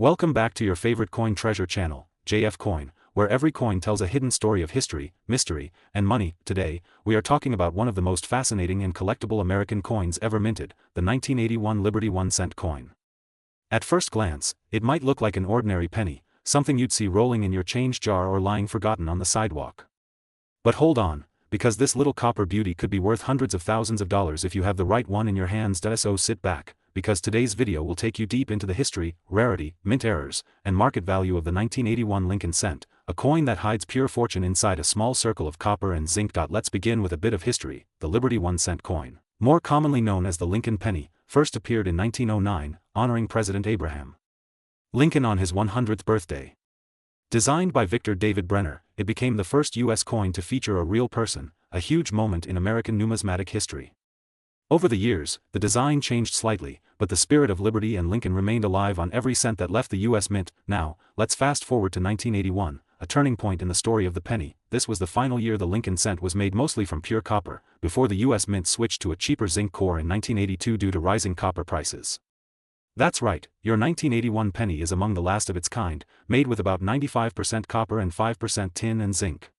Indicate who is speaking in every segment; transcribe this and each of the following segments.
Speaker 1: Welcome back to your favorite coin treasure channel, JF Coin, where every coin tells a hidden story of history, mystery, and money. Today, we are talking about one of the most fascinating and collectible American coins ever minted, the 1981 Liberty 1-cent coin. At first glance, it might look like an ordinary penny, something you'd see rolling in your change jar or lying forgotten on the sidewalk. But hold on, because this little copper beauty could be worth hundreds of thousands of dollars if you have the right one in your hands. So sit back, because today's video will take you deep into the history, rarity, mint errors, and market value of the 1981 Lincoln cent, a coin that hides pure fortune inside a small circle of copper and zinc. Let's begin with a bit of history. The Liberty 1-cent coin, more commonly known as the Lincoln penny, first appeared in 1909, honoring President Abraham Lincoln on his 100th birthday. Designed by Victor David Brenner, it became the first U.S. coin to feature a real person, a huge moment in American numismatic history. Over the years, the design changed slightly, but the spirit of liberty and Lincoln remained alive on every cent that left the U.S. Mint. Now, let's fast forward to 1981, a turning point in the story of the penny. This was the final year the Lincoln cent was made mostly from pure copper, before the U.S. Mint switched to a cheaper zinc core in 1982 due to rising copper prices. That's right, your 1981 penny is among the last of its kind, made with about 95% copper and 5% tin and zinc.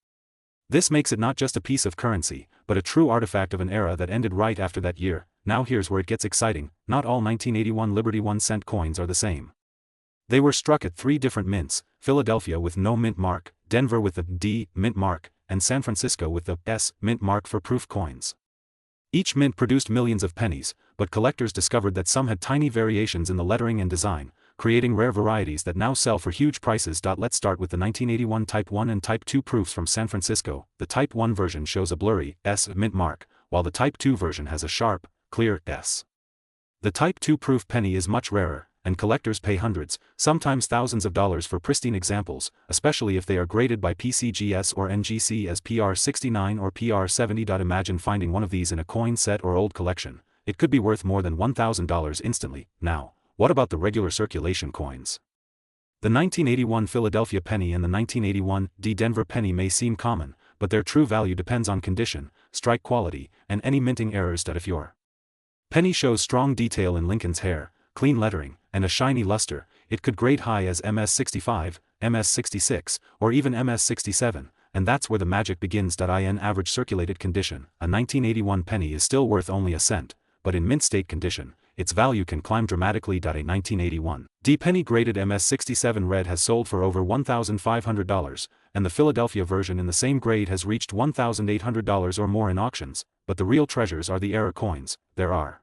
Speaker 1: This makes it not just a piece of currency, but a true artifact of an era that ended right after that year. Now here's where it gets exciting. Not all 1981 Liberty 1-cent coins are the same. They were struck at three different mints: Philadelphia with no mint mark, Denver with the D mint mark, and San Francisco with the S mint mark for proof coins. Each mint produced millions of pennies, but collectors discovered that some had tiny variations in the lettering and design, creating rare varieties that now sell for huge prices. Let's start with the 1981 Type 1 and Type 2 proofs from San Francisco. The Type 1 version shows a blurry S mint mark, while the Type 2 version has a sharp, clear S. The Type 2 proof penny is much rarer, and collectors pay hundreds, sometimes thousands of dollars for pristine examples, especially if they are graded by PCGS or NGC as PR69 or PR70. Imagine finding one of these in a coin set or old collection. It could be worth more than $1,000 instantly. Now, what about the regular circulation coins? The 1981 Philadelphia penny and the 1981 D Denver penny may seem common, but their true value depends on condition, strike quality, and any minting errors. If your penny shows strong detail in Lincoln's hair, clean lettering, and a shiny luster, it could grade high as MS65, MS66, or even MS67, and that's where the magic begins. In average circulated condition, a 1981 penny is still worth only a cent, but in mint state condition, its value can climb dramatically. A 1981 D penny graded MS67 red has sold for over $1,500, and the Philadelphia version in the same grade has reached $1,800 or more in auctions. But the real treasures are the error coins. There are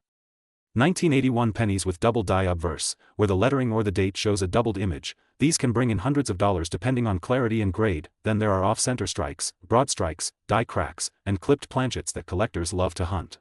Speaker 1: 1981 pennies with double die obverse, where the lettering or the date shows a doubled image. These can bring in hundreds of dollars depending on clarity and grade. Then there are off-center strikes, broad strikes, die cracks, and clipped planchets that collectors love to hunt.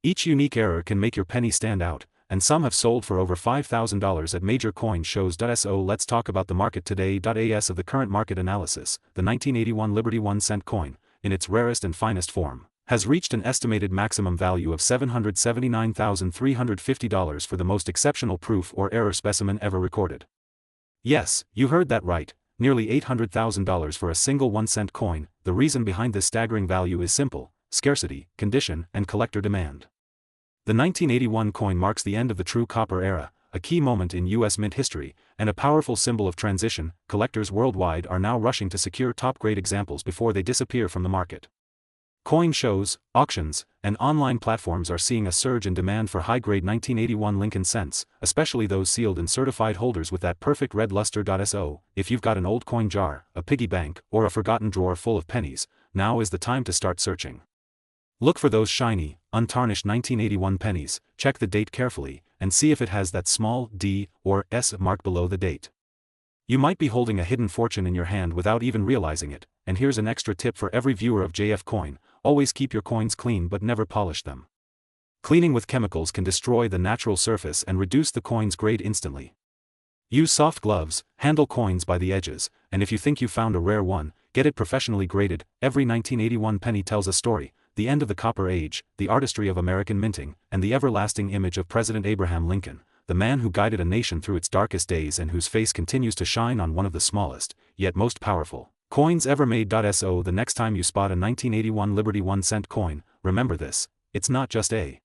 Speaker 1: Each unique error can make your penny stand out, and some have sold for over $5,000 at major coin shows. So let's talk about the market today. As of the current market analysis, the 1981 Liberty 1-cent coin, in its rarest and finest form, has reached an estimated maximum value of $779,350 for the most exceptional proof or error specimen ever recorded. Yes, you heard that right, nearly $800,000 for a single 1-cent coin. The reason behind this staggering value is simple: scarcity, condition, and collector demand. The 1981 coin marks the end of the true copper era, a key moment in U.S. mint history, and a powerful symbol of transition. Collectors worldwide are now rushing to secure top-grade examples before they disappear from the market. Coin shows, auctions, and online platforms are seeing a surge in demand for high-grade 1981 Lincoln cents, especially those sealed and certified holders with that perfect red luster. So, if you've got an old coin jar, a piggy bank, or a forgotten drawer full of pennies, now is the time to start searching. Look for those shiny, untarnished 1981 pennies, check the date carefully, and see if it has that small D or S mark below the date. You might be holding a hidden fortune in your hand without even realizing it. And here's an extra tip for every viewer of JF Coin: always keep your coins clean but never polish them. Cleaning with chemicals can destroy the natural surface and reduce the coin's grade instantly. Use soft gloves, handle coins by the edges, and if you think you found a rare one, get it professionally graded. Every 1981 penny tells a story: the end of the copper age, the artistry of American minting, and the everlasting image of President Abraham Lincoln, the man who guided a nation through its darkest days and whose face continues to shine on one of the smallest, yet most powerful coins ever made. So the next time you spot a 1981 Liberty 1-cent coin, remember this: it's not just a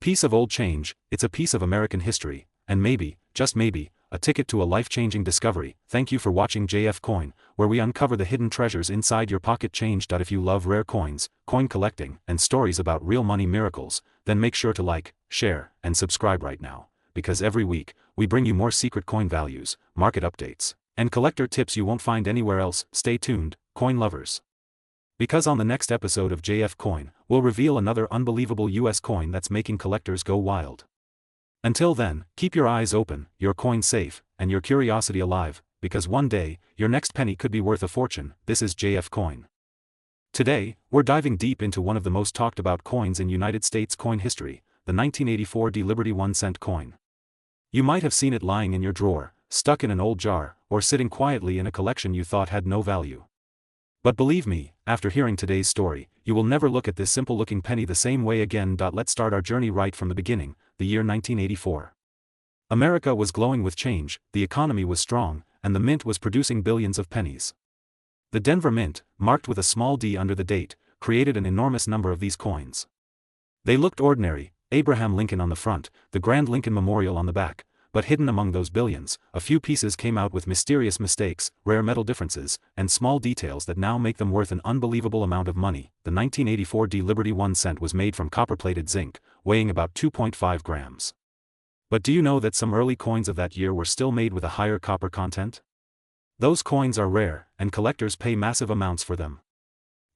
Speaker 1: piece of old change, it's a piece of American history, and maybe, just maybe, a ticket to a life-changing discovery. Thank you for watching JF Coin, where we uncover the hidden treasures inside your pocket change. If you love rare coins, coin collecting, and stories about real money miracles, then make sure to like, share, and subscribe right now, because every week, we bring you more secret coin values, market updates, and collector tips you won't find anywhere else. Stay tuned, coin lovers. Because on the next episode of JF Coin, we'll reveal another unbelievable US coin that's making collectors go wild. Until then, keep your eyes open, your coin safe, and your curiosity alive, because one day, your next penny could be worth a fortune. This is JF Coin. Today, we're diving deep into one of the most talked about coins in United States coin history, the 1984 Liberty 1-cent coin. You might have seen it lying in your drawer, stuck in an old jar, or sitting quietly in a collection you thought had no value. But believe me, after hearing today's story, you will never look at this simple-looking penny the same way again. Let's start our journey right from the beginning, the year 1984. America was glowing with change, the economy was strong, and the mint was producing billions of pennies. The Denver Mint, marked with a small d under the date, created an enormous number of these coins. They looked ordinary, Abraham Lincoln on the front, the Grand Lincoln Memorial on the back, but hidden among those billions, a few pieces came out with mysterious mistakes, rare metal differences, and small details that now make them worth an unbelievable amount of money. The 1984 D Liberty 1 cent was made from copper-plated zinc, weighing about 2.5 grams. But do you know that some early coins of that year were still made with a higher copper content? Those coins are rare, and collectors pay massive amounts for them.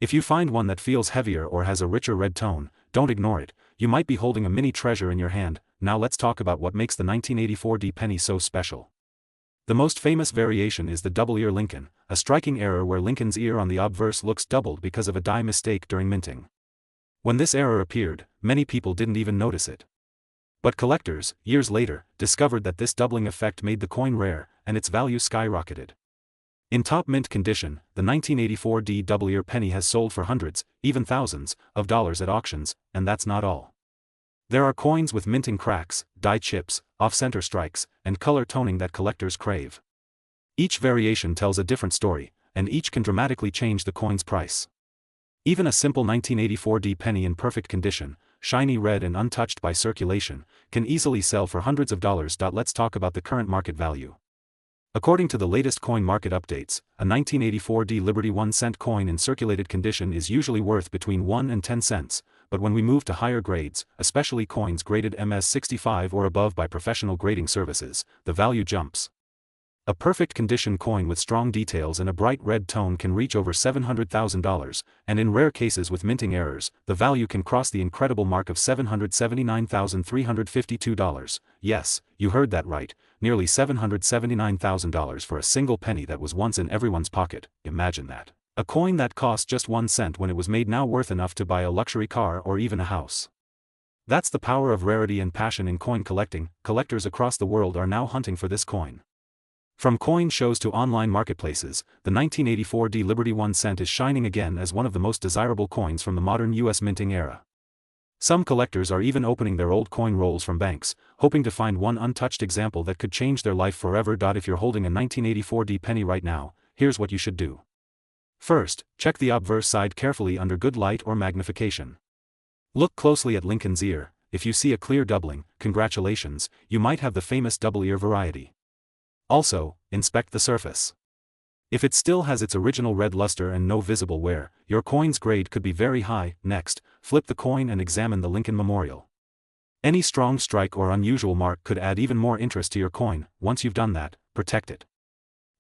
Speaker 1: If you find one that feels heavier or has a richer red tone, don't ignore it. You might be holding a mini treasure in your hand. Now let's talk about what makes the 1984 D penny so special. The most famous variation is the double-ear Lincoln, a striking error where Lincoln's ear on the obverse looks doubled because of a die mistake during minting. When this error appeared, many people didn't even notice it. But collectors, years later, discovered that this doubling effect made the coin rare, and its value skyrocketed. In top mint condition, the 1984 D double-ear penny has sold for hundreds, even thousands, of dollars at auctions, and that's not all. There are coins with minting cracks, die chips, off-center strikes, and color toning that collectors crave. Each variation tells a different story, and each can dramatically change the coin's price. Even a simple 1984 D penny in perfect condition, shiny red and untouched by circulation, can easily sell for hundreds of dollars. Let's talk about the current market value. According to the latest coin market updates, a 1984 D Liberty 1-cent coin in circulated condition is usually worth between 1 and 10 cents, but when we move to higher grades, especially coins graded MS65 or above by professional grading services, the value jumps. A perfect condition coin with strong details and a bright red tone can reach over $700,000, and in rare cases with minting errors, the value can cross the incredible mark of $779,352. Yes, you heard that right, nearly $779,000 for a single penny that was once in everyone's pocket. Imagine that. A coin that cost just 1 cent when it was made now worth enough to buy a luxury car or even a house. That's the power of rarity and passion in coin collecting. Collectors across the world are now hunting for this coin. From coin shows to online marketplaces, the 1984 D Liberty 1 cent is shining again as one of the most desirable coins from the modern US minting era. Some collectors are even opening their old coin rolls from banks, hoping to find one untouched example that could change their life forever. If you're holding a 1984 D penny right now, here's what you should do. First, check the obverse side carefully under good light or magnification. Look closely at Lincoln's ear. If you see a clear doubling, congratulations, you might have the famous double-ear variety. Also, inspect the surface. If it still has its original red luster and no visible wear, your coin's grade could be very high. Next, flip the coin and examine the Lincoln Memorial. Any strong strike or unusual mark could add even more interest to your coin. Once you've done that, protect it.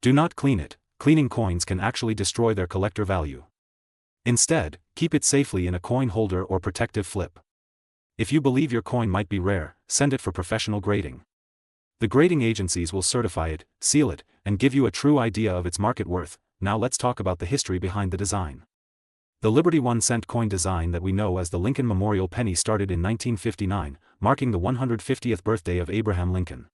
Speaker 1: Do not clean it. Cleaning coins can actually destroy their collector value. Instead, keep it safely in a coin holder or protective flip. If you believe your coin might be rare, send it for professional grading. The grading agencies will certify it, seal it, and give you a true idea of its market worth. Now let's talk about the history behind the design. The Liberty 1-cent coin design that we know as the Lincoln Memorial penny started in 1959, marking the 150th birthday of Abraham Lincoln.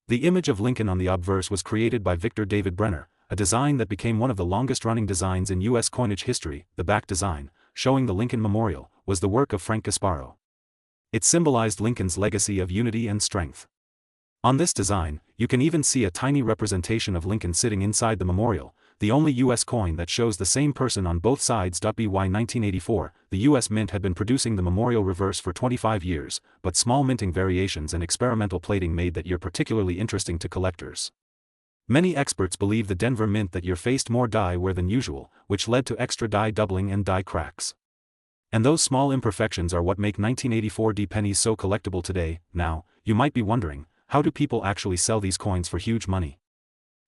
Speaker 1: The image of Lincoln on the obverse was created by Victor David Brenner, a design that became one of the longest-running designs in U.S. coinage history. The back design, showing the Lincoln Memorial, was the work of Frank Gasparo. It symbolized Lincoln's legacy of unity and strength. On this design, you can even see a tiny representation of Lincoln sitting inside the memorial, the only U.S. coin that shows the same person on both sides. By 1984, the U.S. Mint had been producing the memorial reverse for 25 years, but small minting variations and experimental plating made that year particularly interesting to collectors. Many experts believe the Denver Mint that year faced more die wear than usual, which led to extra die doubling and die cracks. And those small imperfections are what make 1984 pennies so collectible today. Now, you might be wondering, how do people actually sell these coins for huge money?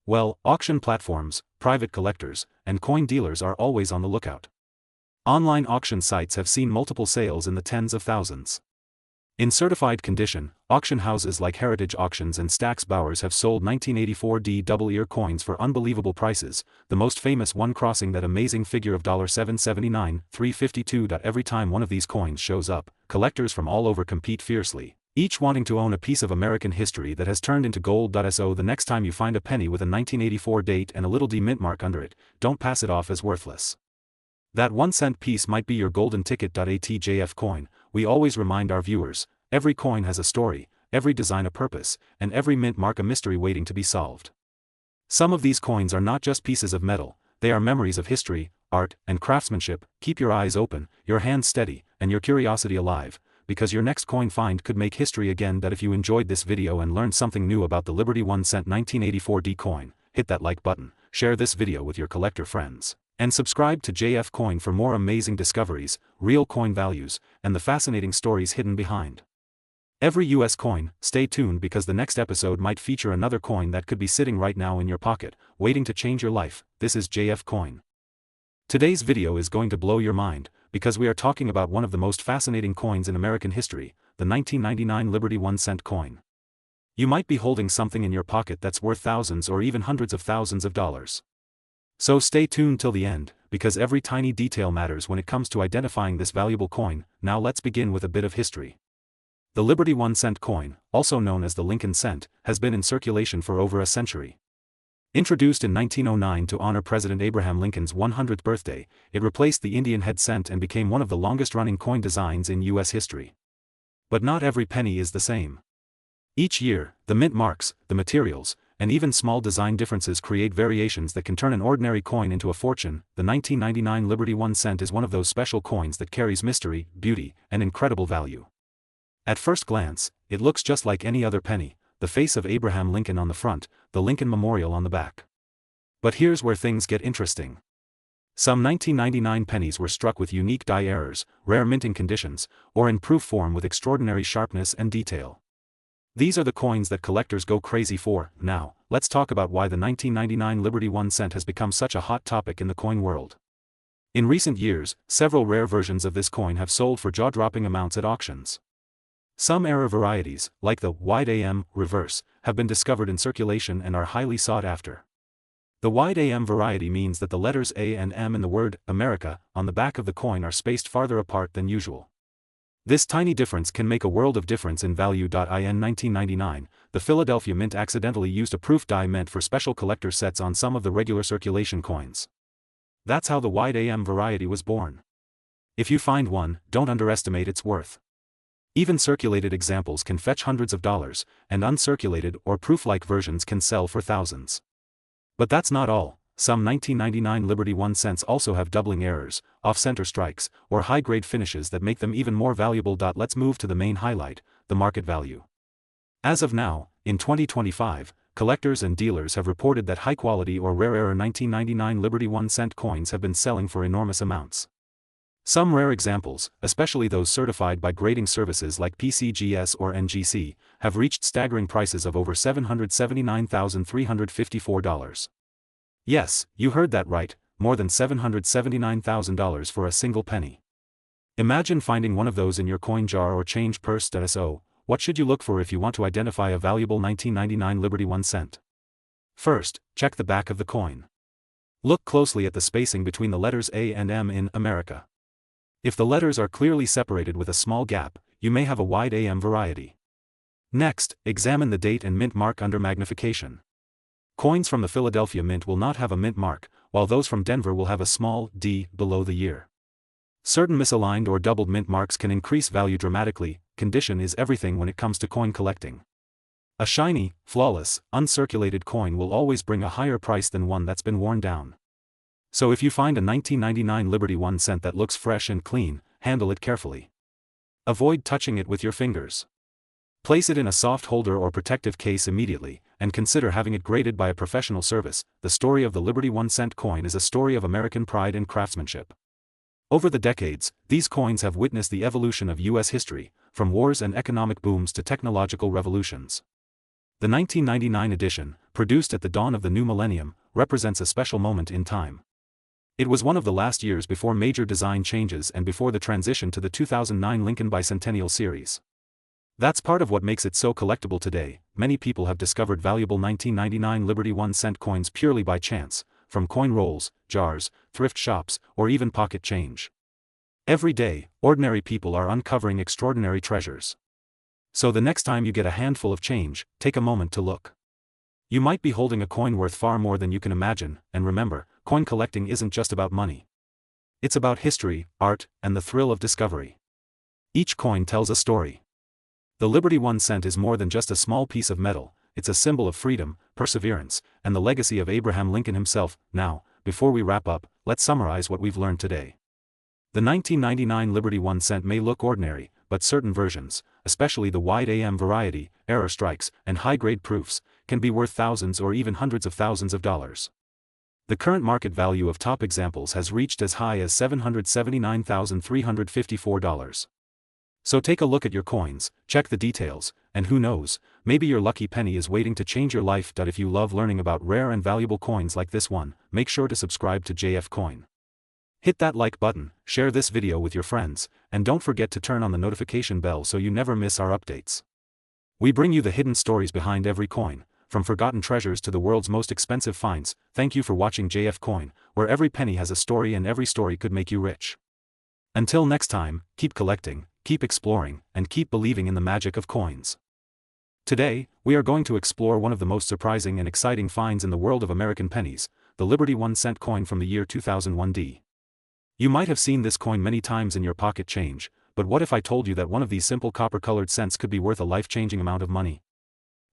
Speaker 1: Well, auction platforms, private collectors, and coin dealers are always on the lookout. Online auction sites have seen multiple sales in the tens of thousands. In certified condition, auction houses like Heritage Auctions and Stack's Bowers have sold 1984 double-ear coins for unbelievable prices, the most famous one crossing that amazing figure of $7.79, $3.52. Every time one of these coins shows up, collectors from all over compete fiercely, each wanting to own a piece of American history that has turned into gold. So the next time you find a penny with a 1984 date and a little D mint mark under it, don't pass it off as worthless. That 1-cent piece might be your golden ticket. At JF Coin, we always remind our viewers, every coin has a story, every design a purpose, and every mint mark a mystery waiting to be solved. Some of these coins are not just pieces of metal, they are memories of history, art, and craftsmanship. Keep your eyes open, your hands steady, and your curiosity alive, because your next coin find could make history again. If you enjoyed this video and learned something new about the Liberty 1-cent 1984 coin, hit that like button, share this video with your collector friends, and subscribe to JF Coin for more amazing discoveries, real coin values, and the fascinating stories hidden behind every US coin. Stay tuned because the next episode might feature another coin that could be sitting right now in your pocket, waiting to change your life. This is JF Coin. Today's video is going to blow your mind, because we are talking about one of the most fascinating coins in American history, the 1999 Liberty 1-cent coin. You might be holding something in your pocket that's worth thousands or even hundreds of thousands of dollars. So stay tuned till the end, because every tiny detail matters when it comes to identifying this valuable coin. Now let's begin with a bit of history. The Liberty 1-cent coin, also known as the Lincoln cent, has been in circulation for over a century. Introduced in 1909 to honor President Abraham Lincoln's 100th birthday, it replaced the Indian head cent and became one of the longest-running coin designs in U.S. history. But not every penny is the same. Each year, the mint marks, the materials, and even small design differences create variations that can turn an ordinary coin into a fortune. The 1999 Liberty 1-cent is one of those special coins that carries mystery, beauty, and incredible value. At first glance, it looks just like any other penny, the face of Abraham Lincoln on the front, the Lincoln Memorial on the back. But here's where things get interesting. Some 1999 pennies were struck with unique die errors, rare minting conditions, or in proof form with extraordinary sharpness and detail. These are the coins that collectors go crazy for. Now, let's talk about why the 1999 Liberty 1-cent has become such a hot topic in the coin world. In recent years, several rare versions of this coin have sold for jaw-dropping amounts at auctions. Some error varieties, like the wide AM reverse, have been discovered in circulation and are highly sought after. The wide AM variety means that the letters A and M in the word America on the back of the coin are spaced farther apart than usual. This tiny difference can make a world of difference in value. In 1999, the Philadelphia Mint accidentally used a proof die meant for special collector sets on some of the regular circulation coins. That's how the wide AM variety was born. If you find one, don't underestimate its worth. Even circulated examples can fetch hundreds of dollars, and uncirculated or proof-like versions can sell for thousands. But that's not all. Some 1999 Liberty 1-cents also have doubling errors, off-center strikes, or high-grade finishes that make them even more valuable. Let's move to the main highlight, the market value. As of now, in 2025, collectors and dealers have reported that high-quality or rare error 1999 Liberty 1-cent coins have been selling for enormous amounts. Some rare examples, especially those certified by grading services like PCGS or NGC, have reached staggering prices of over $779,354. Yes, you heard that right, more than $779,000 for a single penny. Imagine finding one of those in your coin jar or change purse. So, what should you look for if you want to identify a valuable 1999 Liberty 1-cent? First, check the back of the coin. Look closely at the spacing between the letters A and M in America. If the letters are clearly separated with a small gap, you may have a wide AM variety. Next, examine the date and mint mark under magnification. Coins from the Philadelphia Mint will not have a mint mark, while those from Denver will have a small D below the year. Certain misaligned or doubled mint marks can increase value dramatically. Condition is everything when it comes to coin collecting. A shiny, flawless, uncirculated coin will always bring a higher price than one that's been worn down. So if you find a 1999 Liberty 1 cent that looks fresh and clean, handle it carefully. Avoid touching it with your fingers. Place it in a soft holder or protective case immediately, and consider having it graded by a professional service. The story of the Liberty 1 cent coin is a story of American pride and craftsmanship. Over the decades, these coins have witnessed the evolution of U.S. history, from wars and economic booms to technological revolutions. The 1999 edition, produced at the dawn of the new millennium, represents a special moment in time. It was one of the last years before major design changes and before the transition to the 2009 Lincoln Bicentennial Series. That's part of what makes it so collectible today. Many people have discovered valuable 1999 Liberty 1 cent coins purely by chance, from coin rolls, jars, thrift shops, or even pocket change. Every day, ordinary people are uncovering extraordinary treasures. So the next time you get a handful of change, take a moment to look. You might be holding a coin worth far more than you can imagine, and remember, coin collecting isn't just about money. It's about history, art, and the thrill of discovery. Each coin tells a story. The Liberty 1 cent is more than just a small piece of metal. It's a symbol of freedom, perseverance, and the legacy of Abraham Lincoln himself. Now, before we wrap up, let's summarize what we've learned today. The 1999 Liberty 1 cent may look ordinary, but certain versions, especially the wide AM variety, error strikes, and high-grade proofs, can be worth thousands or even hundreds of thousands of dollars. The current market value of top examples has reached as high as $779,354. So take a look at your coins, check the details, and who knows, maybe your lucky penny is waiting to change your life. If you love learning about rare and valuable coins like this one, make sure to subscribe to JF Coin. Hit that like button, share this video with your friends, and don't forget to turn on the notification bell so you never miss our updates. We bring you the hidden stories behind every coin, from forgotten treasures to the world's most expensive finds. Thank you for watching JF Coin, where every penny has a story and every story could make you rich. Until next time, keep collecting, keep exploring, and keep believing in the magic of coins. Today, we are going to explore one of the most surprising and exciting finds in the world of American pennies, the Liberty 1 cent coin from the year 2001. You might have seen this coin many times in your pocket change, but what if I told you that one of these simple copper-colored cents could be worth a life-changing amount of money?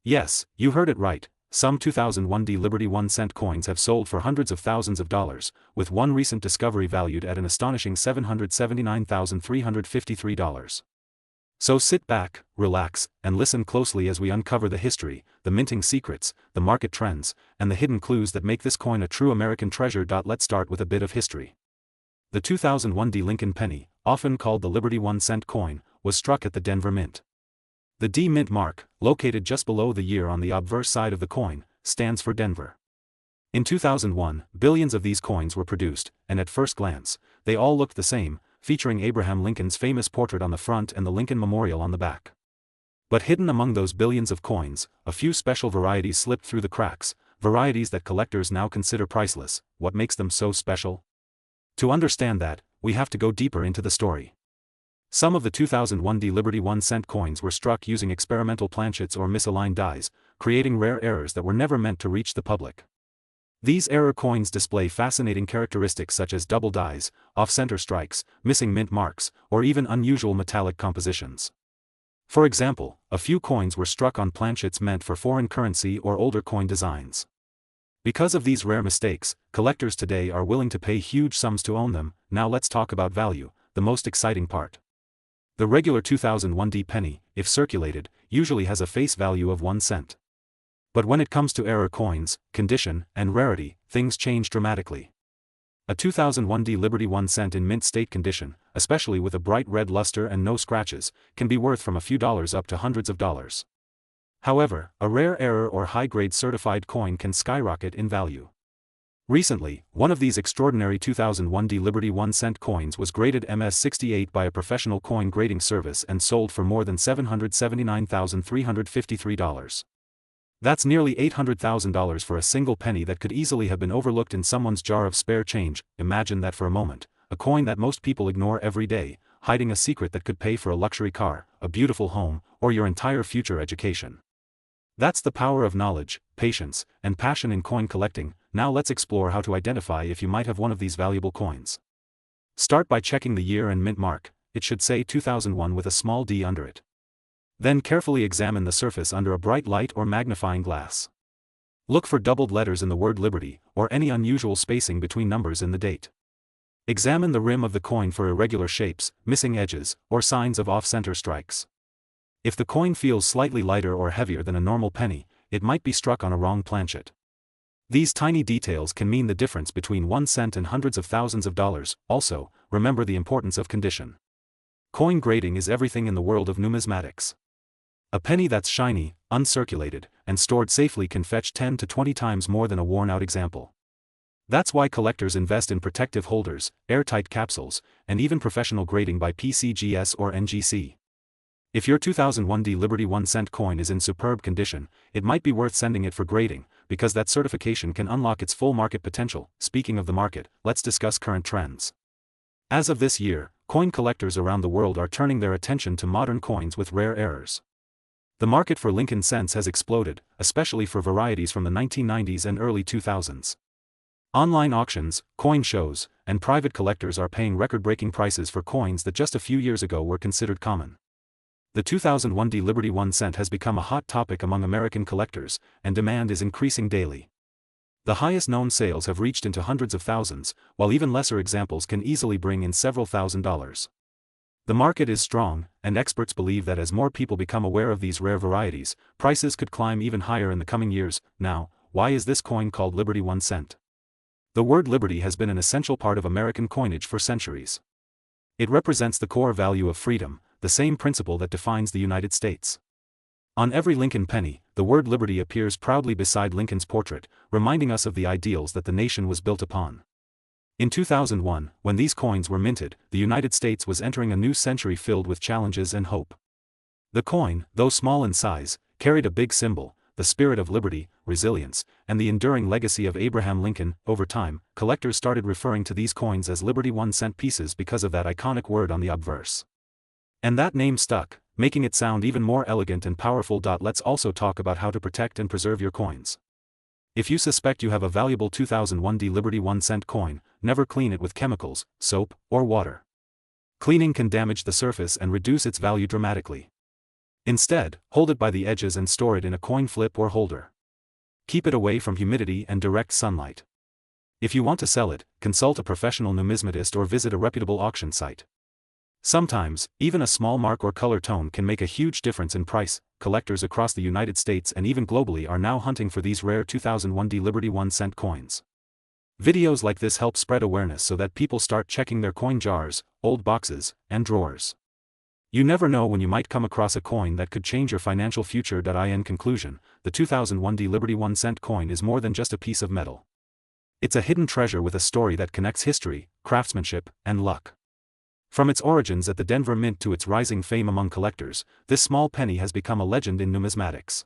Speaker 1: Yes, you heard it right. Some 2001 Liberty 1 cent coins have sold for hundreds of thousands of dollars, with one recent discovery valued at an astonishing $779,353. So sit back, relax, and listen closely as we uncover the history, the minting secrets, the market trends, and the hidden clues that make this coin a true American treasure. Let's start with a bit of history. The 2001 Lincoln penny, often called the Liberty 1 cent coin, was struck at the Denver Mint. The D Mint mark, located just below the year on the obverse side of the coin, stands for Denver. In 2001, billions of these coins were produced, and at first glance, they all looked the same, featuring Abraham Lincoln's famous portrait on the front and the Lincoln Memorial on the back. But hidden among those billions of coins, a few special varieties slipped through the cracks, varieties that collectors now consider priceless. What makes them so special? To understand that, we have to go deeper into the story. Some of the 2001 Liberty 1 cent coins were struck using experimental planchets or misaligned dies, creating rare errors that were never meant to reach the public. These error coins display fascinating characteristics such as double dies, off-center strikes, missing mint marks, or even unusual metallic compositions. For example, a few coins were struck on planchets meant for foreign currency or older coin designs. Because of these rare mistakes, collectors today are willing to pay huge sums to own them. Now let's talk about value, the most exciting part. The regular 2001 penny, if circulated, usually has a face value of 1 cent. But when it comes to error coins, condition, and rarity, things change dramatically. A 2001 Liberty 1 cent in mint state condition, especially with a bright red luster and no scratches, can be worth from a few dollars up to hundreds of dollars. However, a rare error or high-grade certified coin can skyrocket in value. Recently, one of these extraordinary 2001 Liberty 1 cent coins was graded MS68 by a professional coin grading service and sold for more than $779,353. That's nearly $800,000 for a single penny that could easily have been overlooked in someone's jar of spare change. Imagine that for a moment, a coin that most people ignore every day, hiding a secret that could pay for a luxury car, a beautiful home, or your entire future education. That's the power of knowledge, patience, and passion in coin collecting. Now let's explore how to identify if you might have one of these valuable coins. Start by checking the year and mint mark. It should say 2001 with a small d under it. Then carefully examine the surface under a bright light or magnifying glass. Look for doubled letters in the word Liberty, or any unusual spacing between numbers in the date. Examine the rim of the coin for irregular shapes, missing edges, or signs of off-center strikes. If the coin feels slightly lighter or heavier than a normal penny, it might be struck on a wrong planchet. These tiny details can mean the difference between 1 cent and hundreds of thousands of dollars. Also, remember the importance of condition. Coin grading is everything in the world of numismatics. A penny that's shiny, uncirculated, and stored safely can fetch 10 to 20 times more than a worn-out example. That's why collectors invest in protective holders, airtight capsules, and even professional grading by PCGS or NGC. If your 2001 Liberty 1 cent coin is in superb condition, it might be worth sending it for grading, because that certification can unlock its full market potential. Speaking of the market, let's discuss current trends. As of this year, coin collectors around the world are turning their attention to modern coins with rare errors. The market for Lincoln cents has exploded, especially for varieties from the 1990s and early 2000s. Online auctions, coin shows, and private collectors are paying record-breaking prices for coins that just a few years ago were considered common. The 2001 Liberty 1 cent has become a hot topic among American collectors, and demand is increasing daily. The highest known sales have reached into hundreds of thousands, while even lesser examples can easily bring in several $1,000s. The market is strong, and experts believe that as more people become aware of these rare varieties, prices could climb even higher in the coming years. Now, why is this coin called Liberty 1 cent? The word liberty has been an essential part of American coinage for centuries. It represents the core value of freedom, the same principle that defines the United States. On every Lincoln penny, the word liberty appears proudly beside Lincoln's portrait, reminding us of the ideals that the nation was built upon. In 2001, when these coins were minted, the United States was entering a new century filled with challenges and hope. The coin, though small in size, carried a big symbol, the spirit of liberty, resilience, and the enduring legacy of Abraham Lincoln. Over time, collectors started referring to these coins as Liberty 1 cent pieces because of that iconic word on the obverse. And that name stuck, making it sound even more elegant and powerful. Let's also talk about how to protect and preserve your coins. If you suspect you have a valuable 2001 Liberty 1 cent coin, never clean it with chemicals, soap, or water. Cleaning can damage the surface and reduce its value dramatically. Instead, hold it by the edges and store it in a coin flip or holder. Keep it away from humidity and direct sunlight. If you want to sell it, consult a professional numismatist or visit a reputable auction site. Sometimes, even a small mark or color tone can make a huge difference in price. Collectors across the United States and even globally are now hunting for these rare 2001 Liberty 1 cent coins. Videos like this help spread awareness so that people start checking their coin jars, old boxes, and drawers. You never know when you might come across a coin that could change your financial future. In conclusion, the 2001 Liberty 1 cent coin is more than just a piece of metal. It's a hidden treasure with a story that connects history, craftsmanship, and luck. From its origins at the Denver Mint to its rising fame among collectors, this small penny has become a legend in numismatics.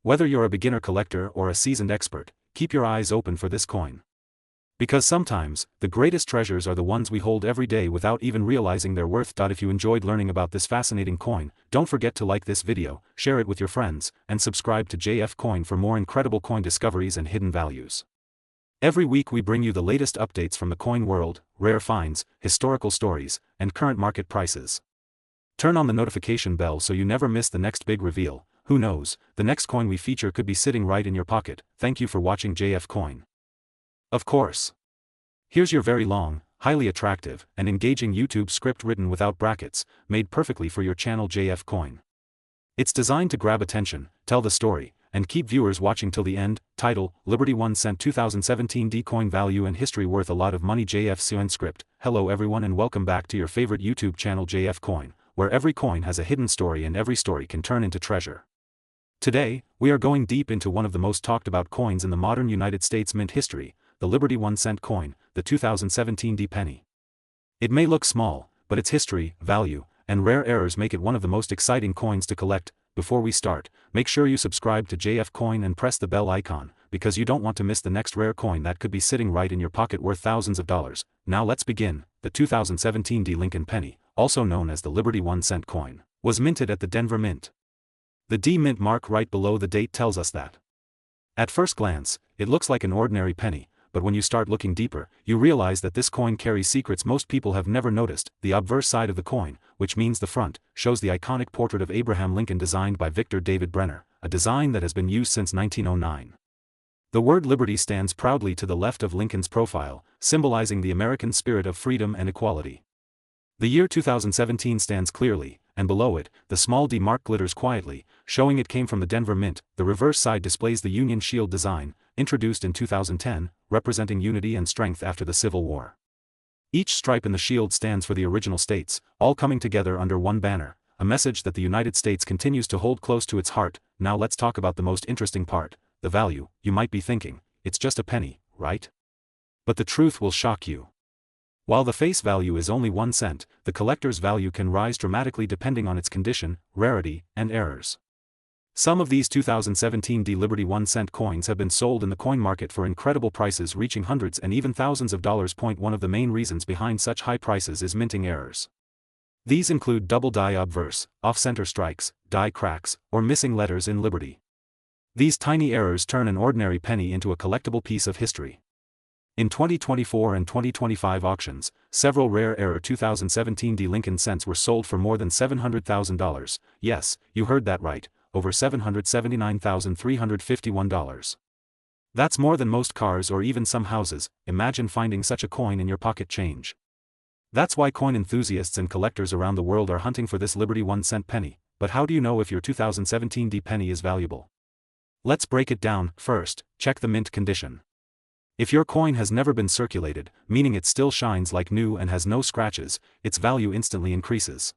Speaker 1: Whether you're a beginner collector or a seasoned expert, keep your eyes open for this coin. Because sometimes, the greatest treasures are the ones we hold every day without even realizing their worth. If you enjoyed learning about this fascinating coin, don't forget to like this video, share it with your friends, and subscribe to JF Coin for more incredible coin discoveries and hidden values. Every week we bring you the latest updates from the coin world, rare finds, historical stories, and current market prices. Turn on the notification bell so you never miss the next big reveal. Who knows, the next coin we feature could be sitting right in your pocket. Thank you for watching JF Coin. Of course. Here's your very long, highly attractive, and engaging YouTube script written without brackets, made perfectly for your channel JF Coin. It's designed to grab attention, tell the story, and keep viewers watching till the end. Title: Liberty 1 cent 2017 D coin value and history worth a lot of money. JF Coin script. Hello everyone and welcome back to your favorite YouTube channel JF Coin, where every coin has a hidden story and every story can turn into treasure. Today, we are going deep into one of the most talked about coins in the modern United States mint history, the Liberty 1 cent coin, the 2017 D penny. It may look small, but its history, value, and rare errors make it one of the most exciting coins to collect. Before we start, make sure you subscribe to JF Coin and press the bell icon, because you don't want to miss the next rare coin that could be sitting right in your pocket worth thousands of dollars. Now let's begin. The 2017 D Lincoln penny, also known as the Liberty 1 cent coin, was minted at the Denver Mint. The D mint mark right below the date tells us that. At first glance, it looks like an ordinary penny, but when you start looking deeper, you realize that this coin carries secrets most people have never noticed. The obverse side of the coin, which means the front, shows the iconic portrait of Abraham Lincoln designed by Victor David Brenner, a design that has been used since 1909. The word liberty stands proudly to the left of Lincoln's profile, symbolizing the American spirit of freedom and equality. The year 2017 stands clearly, and below it, the small D mark glitters quietly, showing it came from the Denver Mint. The reverse side displays the Union Shield design, introduced in 2010, representing unity and strength after the Civil War. Each stripe in the shield stands for the original states, all coming together under one banner, a message that the United States continues to hold close to its heart. Now let's talk about the most interesting part, the value. You might be thinking, it's just a penny, right? But the truth will shock you. While the face value is only 1 cent, the collector's value can rise dramatically depending on its condition, rarity, and errors. Some of these 2017 D Liberty 1-cent coins have been sold in the coin market for incredible prices reaching hundreds and even thousands of dollars. One of the main reasons behind such high prices is minting errors. These include double die obverse, off-center strikes, die cracks, or missing letters in Liberty. These tiny errors turn an ordinary penny into a collectible piece of history. In 2024 and 2025 auctions, several rare error 2017 D Lincoln cents were sold for more than $700,000. Yes, you heard that right, over $779,351. That's more than most cars or even some houses. Imagine finding such a coin in your pocket change. That's why coin enthusiasts and collectors around the world are hunting for this Liberty 1-cent penny. But how do you know if your 2017 D penny is valuable? Let's break it down. First, check the mint condition. If your coin has never been circulated, meaning it still shines like new and has no scratches, its value instantly increases.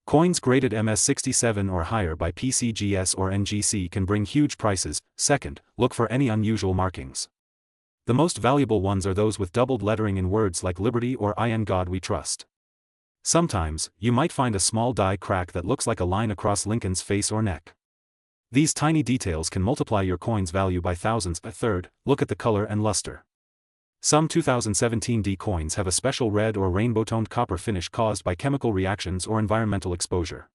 Speaker 1: Coins graded MS67 or higher by PCGS or NGC can bring huge prices. Second, look for any unusual markings. The most valuable ones are those with doubled lettering in words like Liberty or In God We Trust. Sometimes, you might find a small die crack that looks like a line across Lincoln's face or neck. These tiny details can multiply your coin's value by thousands. Third, look at the color and luster. Some 2017 D coins have a special red or rainbow-toned copper finish caused by chemical reactions or environmental exposure.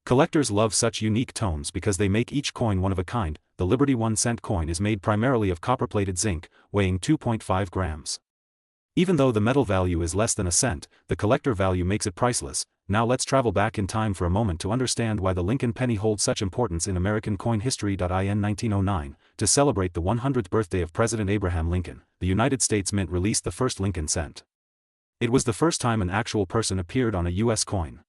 Speaker 1: Collectors love such unique tones because they make each coin one of a kind. The Liberty 1-cent coin is made primarily of copper-plated zinc, weighing 2.5 grams. Even though the metal value is less than a cent, the collector value makes it priceless. Now let's travel back in time for a moment to understand why the Lincoln penny holds such importance in American coin history. In 1909, to celebrate the 100th birthday of President Abraham Lincoln, the United States Mint released the first Lincoln cent. It was the first time an actual person appeared on a U.S. coin.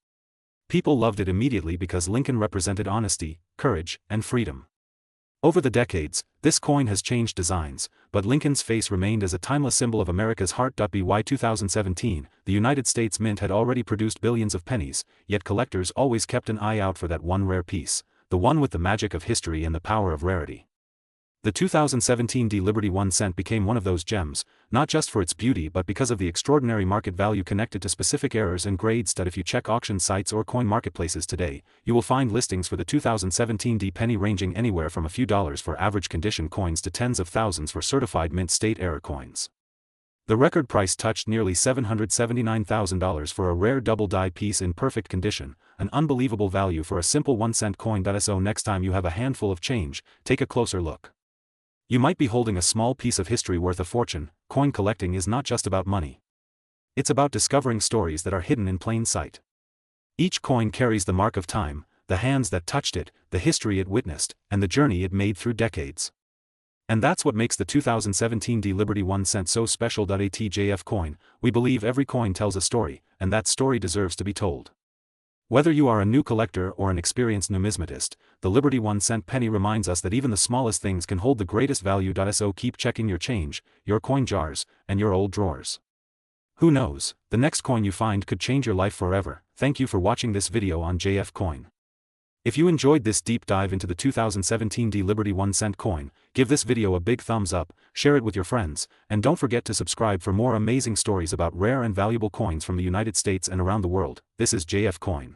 Speaker 1: People loved it immediately because Lincoln represented honesty, courage, and freedom. Over the decades, this coin has changed designs, but Lincoln's face remained as a timeless symbol of America's heart. By 2017, the United States Mint had already produced billions of pennies, yet collectors always kept an eye out for that one rare piece, the one with the magic of history and the power of rarity. The 2017 D Liberty 1-cent became one of those gems, not just for its beauty but because of the extraordinary market value connected to specific errors and grades. If you check auction sites or coin marketplaces today, you will find listings for the 2017 D penny ranging anywhere from a few dollars for average condition coins to tens of thousands for certified mint state error coins. The record price touched nearly $779,000 for a rare double die piece in perfect condition, an unbelievable value for a simple 1-cent coin. So next time you have a handful of change, take a closer look. You might be holding a small piece of history worth a fortune. Coin collecting is not just about money. It's about discovering stories that are hidden in plain sight. Each coin carries the mark of time, the hands that touched it, the history it witnessed, and the journey it made through decades. And that's what makes the 2017 D Liberty 1-cent so special. ATJF coin, we believe every coin tells a story, and that story deserves to be told. Whether you are a new collector or an experienced numismatist, the Liberty 1-cent penny reminds us that even the smallest things can hold the greatest value. So keep checking your change, your coin jars, and your old drawers. Who knows, the next coin you find could change your life forever. Thank you for watching this video on JF Coin. If you enjoyed this deep dive into the 2017 D Liberty 1-cent coin, give this video a big thumbs up, share it with your friends, and don't forget to subscribe for more amazing stories about rare and valuable coins from the United States and around the world. This is JF Coin.